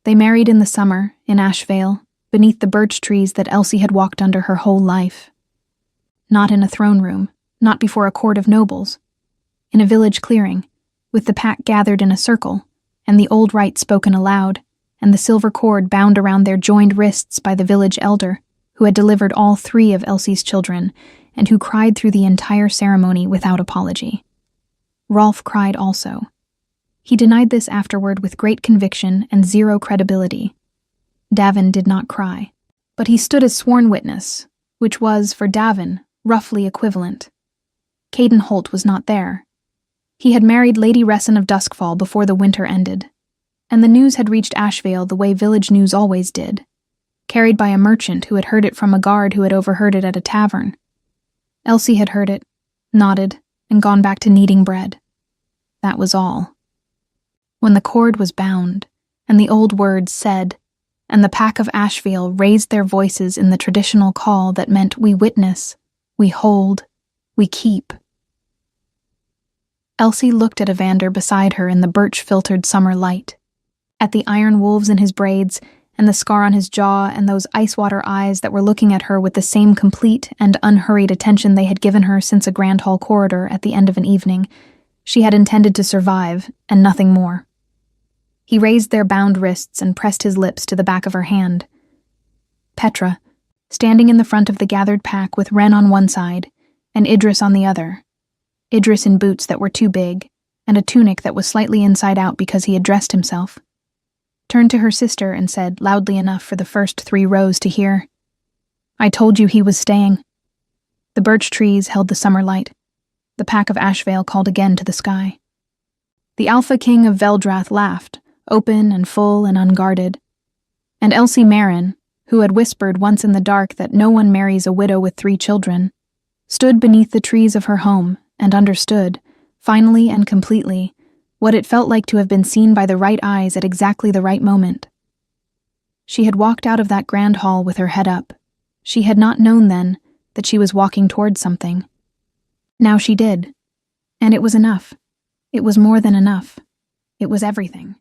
They married in the summer, in Ashvale, beneath the birch trees that Elsie had walked under her whole life. Not in a throne room, not before a court of nobles. In a village clearing, with the pack gathered in a circle, and the old rite spoken aloud, and the silver cord bound around their joined wrists by the village elder, who had delivered all 3 of Elsie's children, and who cried through the entire ceremony without apology. Rolf cried also. He denied this afterward with great conviction and 0 credibility. Davin did not cry, but he stood as sworn witness, which was, for Davin, roughly equivalent. Caden Holt was not there. He had married Lady Resson of Duskfall before the winter ended, and the news had reached Ashvale the way village news always did, carried by a merchant who had heard it from a guard who had overheard it at a tavern. Elsie had heard it, nodded, and gone back to kneading bread. That was all. When the cord was bound, and the old words said, and the pack of Asheville raised their voices in the traditional call that meant we witness, we hold, we keep. Elsie looked at Evander beside her in the birch-filtered summer light, at the iron wolves in his braids, and the scar on his jaw, and those ice-water eyes that were looking at her with the same complete and unhurried attention they had given her since a grand hall corridor at the end of an evening. She had intended to survive, and nothing more. He raised their bound wrists and pressed his lips to the back of her hand. Petra, standing in the front of the gathered pack with Ren on one side, and Idris on the other. Idris in boots that were too big, and a tunic that was slightly inside out because he had dressed himself, turned to her sister and said, loudly enough for the first 3 rows to hear, "I told you he was staying." The birch trees held the summer light. The pack of Ashevale called again to the sky. The Alpha King of Veldrath laughed, open and full and unguarded. And Elsie Marin, who had whispered once in the dark that no one marries a widow with 3 children, stood beneath the trees of her home and understood, finally and completely, what it felt like to have been seen by the right eyes at exactly the right moment. She had walked out of that grand hall with her head up. She had not known then that she was walking towards something. Now she did. And it was enough. It was more than enough. It was everything.